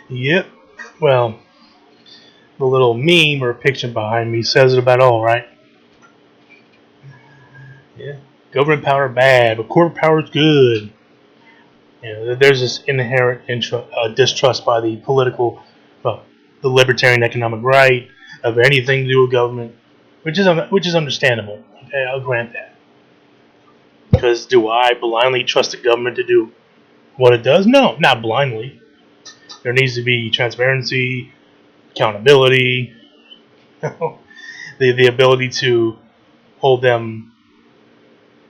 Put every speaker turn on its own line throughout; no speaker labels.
Yep. Well, the little meme or picture behind me says it about all, right? Yeah. Government power bad, but corporate power is good. There's this inherent distrust by the political, well, the libertarian economic right of anything to do with government, which is understandable. Okay, I'll grant that. Because do I blindly trust the government to do what it does? No, not blindly. There needs to be transparency, accountability, the ability to hold them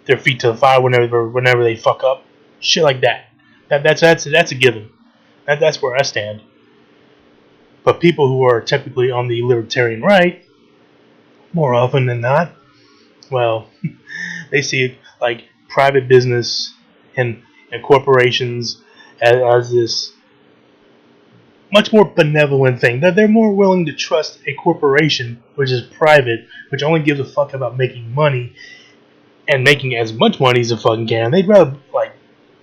their feet to the fire whenever they fuck up, shit like that. That's a given. That's where I stand. But people who are typically on the libertarian right, more often than not, well, they see like private business and corporations as this much more benevolent thing. That they're more willing to trust a corporation, which is private, which only gives a fuck about making money and making as much money as it fucking can. They'd rather like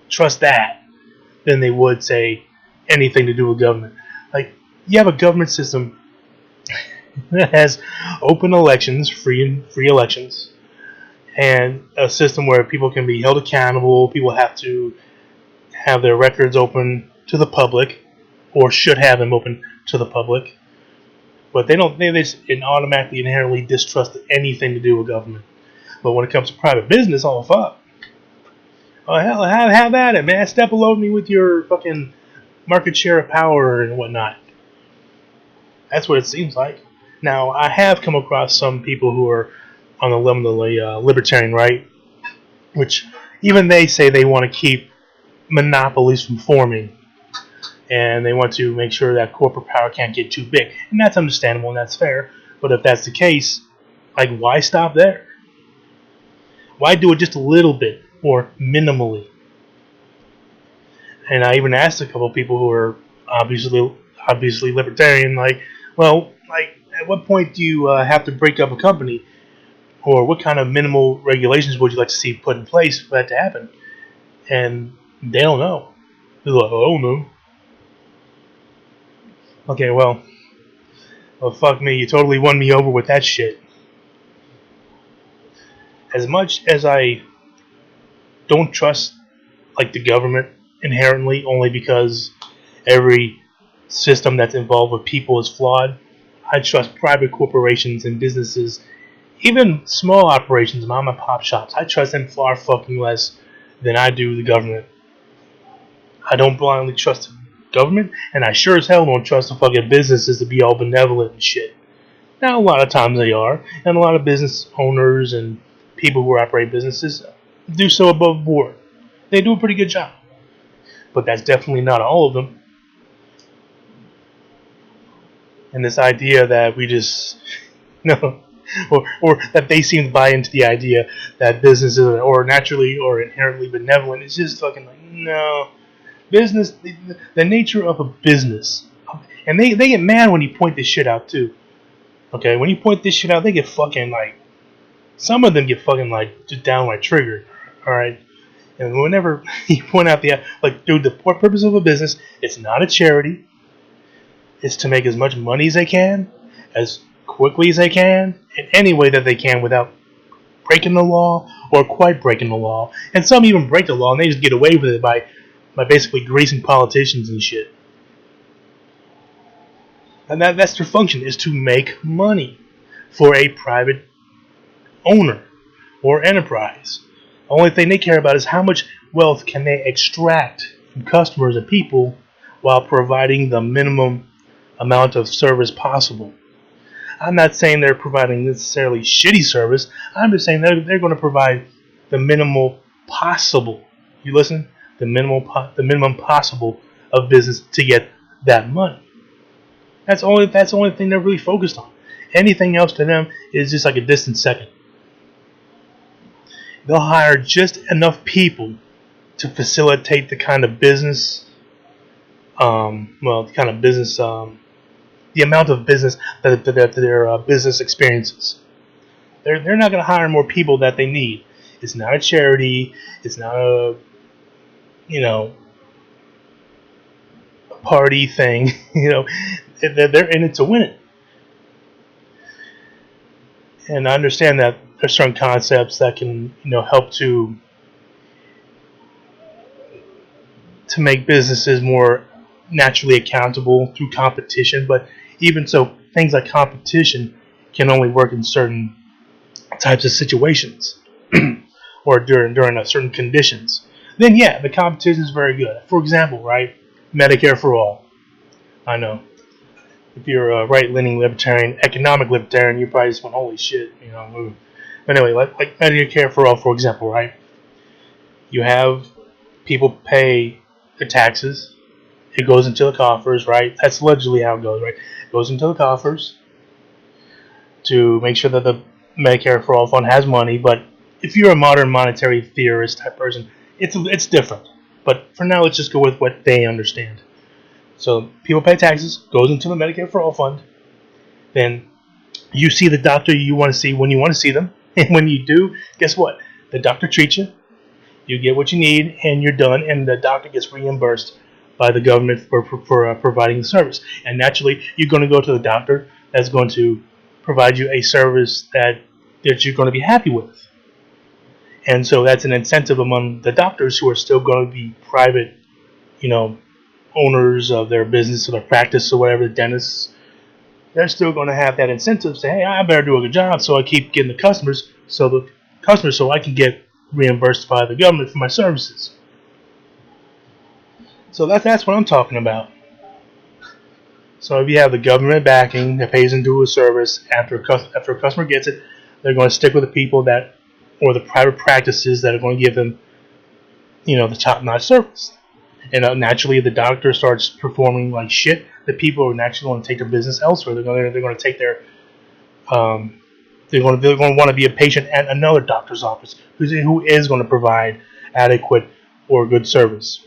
trust that than they would say anything to do with government. Like you have a government system that has open elections, free elections, and a system where people can be held accountable. People have to have their records open to the public, or should have them open to the public. But they don't. They just automatically inherently distrust anything to do with government. But when it comes to private business, oh fuck. Oh hell, have at it, man. Step below me with your fucking market share of power and whatnot. That's what it seems like. Now, I have come across some people who are on the libertarian right, which even they say they want to keep monopolies from forming, and they want to make sure that corporate power can't get too big, and that's understandable and that's fair. But if that's the case, like, why stop there? Why do it just a little bit or minimally? And I even asked a couple of people who are obviously libertarian, like, well, like, at what point do you have to break up a company, or what kind of minimal regulations would you like to see put in place for that to happen? And they don't know. They're like, oh, I don't know. Okay, well, fuck me, you totally won me over with that shit. As much as I don't trust like the government inherently, only because every system that's involved with people is flawed, I trust private corporations and businesses, even small operations, mom and pop shops. I trust them far fucking less than I do the government. I don't blindly trust the government, and I sure as hell don't trust the fucking businesses to be all benevolent and shit. Now, a lot of times they are, and a lot of business owners and people who operate businesses do so above board. They do a pretty good job, but that's definitely not all of them. And this idea that we just, or that they seem to buy into the idea that businesses are naturally or inherently benevolent, it's just fucking like, no. Business, the nature of a business, and they get mad when you point this shit out too. Okay, when you point this shit out, they get fucking like, some of them get fucking like just downright triggered. All right, and whenever you point out the like, dude, the purpose of a business, it's not a charity. It's to make as much money as they can, as quickly as they can, in any way that they can without breaking the law or quite breaking the law. And some even break the law and they just get away with it by basically greasing politicians and shit. And that's their function, is to make money for a private owner or enterprise. The only thing they care about is how much wealth can they extract from customers and people while providing the minimum amount of service possible. I'm not saying they're providing necessarily shitty service. I'm just saying they're going to provide the minimal possible. You listen? The minimum possible of business to get that money. That's the only thing they're really focused on. Anything else to them is just like a distant second. They'll hire just enough people to facilitate the kind of business, the amount of business that their business experiences. They're not going to hire more people that they need. It's not a charity. It's not a party thing. They're in it to win it. And I understand that there's certain concepts that can, help to make businesses more naturally accountable through competition. But even so, things like competition can only work in certain types of situations or during certain conditions. Then yeah, the competition is very good. For example, right, Medicare for all. I know if you're a right-leaning libertarian, economic libertarian, you probably just went, holy shit, But anyway, like Medicare for all, for example, right? You have people pay their taxes. It goes into the coffers, right? That's allegedly how it goes, right? It goes into the coffers to make sure that the Medicare for all fund has money. But if you're a modern monetary theorist type person, it's different. But for now, let's just go with what they understand. So people pay taxes, goes into the Medicare for all fund. Then you see the doctor you want to see when you want to see them, and when you do, guess what? The doctor treats you. You get what you need, and you're done. And the doctor gets reimbursed by the government for providing the service. And naturally, you're going to go to the doctor that's going to provide you a service that you're going to be happy with. And so that's an incentive among the doctors who are still going to be private, owners of their business or their practice or whatever, the dentists. They're still going to have that incentive. Say, hey, I better do a good job so I keep getting the customers, so I can get reimbursed by the government for my services. So that's what I'm talking about. So if you have the government backing that pays into a service, after a customer gets it, they're going to stick with the people or the private practices that are going to give them, the top-notch service. And naturally, the doctor starts performing like shit. The people are naturally going to take their business elsewhere. They're going to take their they're going to want to be a patient at another doctor's office who is going to provide adequate or good service.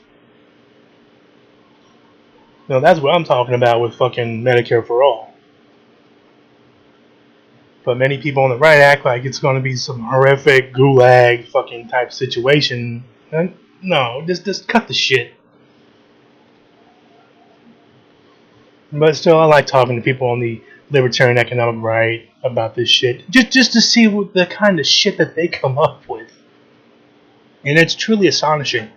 Now that's what I'm talking about with fucking Medicare for all. But many people on the right act like it's going to be some horrific gulag fucking type situation. And no, just cut the shit. But still, I like talking to people on the libertarian economic right about this shit, just to see what the kind of shit that they come up with, and it's truly astonishing.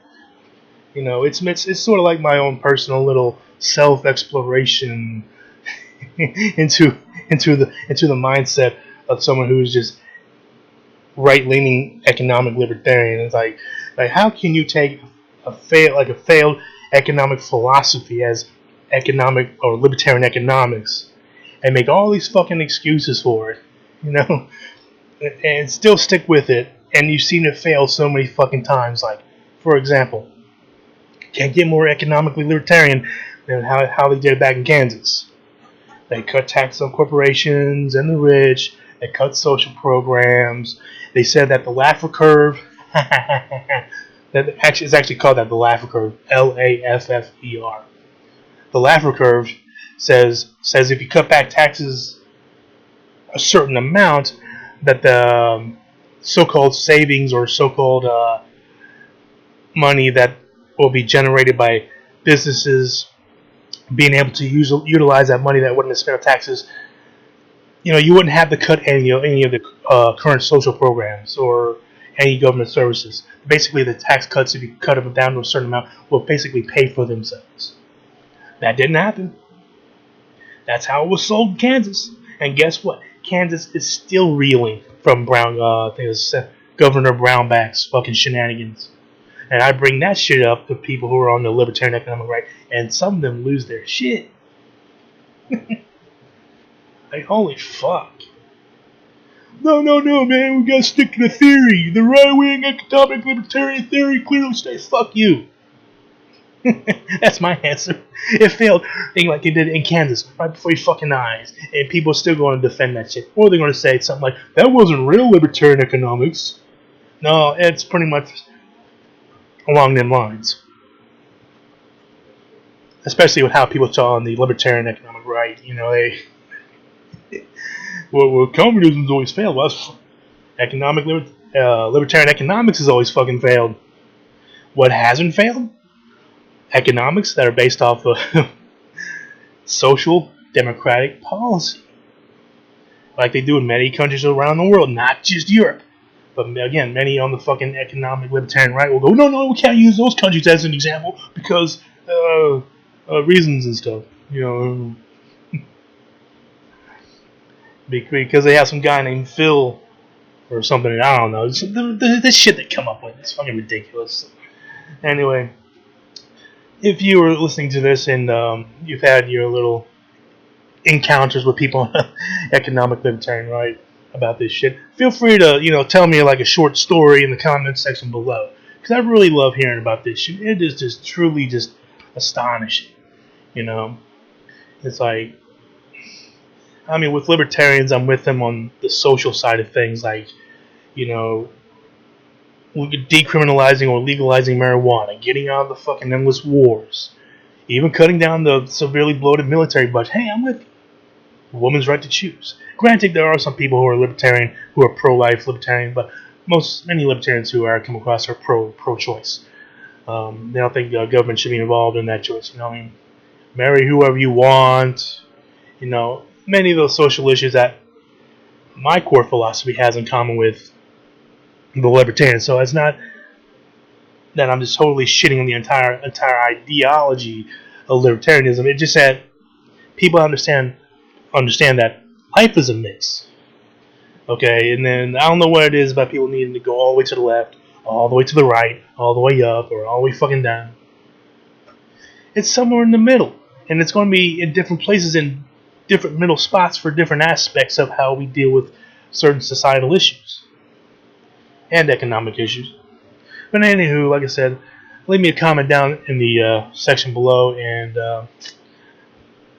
It's sort of like my own personal little self exploration into the mindset of someone who's just right leaning economic libertarian. It's like how can you take a failed economic philosophy as economic or libertarian economics and make all these fucking excuses for it, and still stick with it, and you've seen it fail so many fucking times. Like, for example, can't get more economically libertarian than how they did it back in Kansas. They cut taxes on corporations and the rich. They cut social programs. They said that the Laffer curve, it's actually called that, the Laffer curve, Laffer. The Laffer curve says if you cut back taxes a certain amount, that the so-called savings or so-called money that will be generated by businesses being able to utilize that money that wouldn't have spent on taxes, you wouldn't have to cut any of the current social programs or any government services. Basically, the tax cuts, if you cut them down to a certain amount, will basically pay for themselves. That didn't happen. That's how it was sold in Kansas. And guess what? Kansas is still reeling from Governor Brownback's fucking shenanigans. And I bring that shit up to people who are on the libertarian economic right, and some of them lose their shit. Like, holy fuck. No, man, we gotta stick to the theory. The right-wing economic libertarian theory clearly states, fuck you. That's my answer. It failed, like it did in Kansas, right before your fucking eyes. And people are still going to defend that shit. Or they're going to say something like, that wasn't real libertarian economics. No, it's pretty much along them lines. Especially with how people talk on the libertarian economic right. Well, communism's always failed. Well, libertarian economics has always fucking failed. What hasn't failed? Economics that are based off of social democratic policy, like they do in many countries around the world, not just Europe. But again, many on the fucking economic libertarian right will go, no, we can't use those countries as an example because reasons and stuff, because they have some guy named Phil or something. I don't know. This shit they come up with, it's fucking ridiculous. Anyway, if you were listening to this and you've had your little encounters with people on the economic libertarian right about this shit, feel free to tell me like a short story in the comments section below, because I really love hearing about this shit. It is just truly just astonishing. It's like, I mean, with libertarians, I'm with them on the social side of things, like decriminalizing or legalizing marijuana, getting out of the fucking endless wars, even cutting down the severely bloated military budget. Hey, I'm with you. Woman's right to choose. Granted, there are some people who are libertarian, who are pro-life libertarian, but many libertarians who I come across are pro-choice. They don't think government should be involved in that choice. Marry whoever you want. Many of those social issues that my core philosophy has in common with the libertarians. So it's not that I'm just totally shitting on the entire ideology of libertarianism. It's just that people understand that life is a mix. Okay, and then I don't know what it is about people needing to go all the way to the left, all the way to the right, all the way up, or all the way fucking down. It's somewhere in the middle, and it's going to be in different places in different middle spots for different aspects of how we deal with certain societal issues and economic issues. But anywho, like I said, leave me a comment down in the section below, and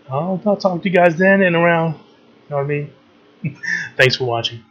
I'll talk to you guys then and around. You know what I mean? Thanks for watching.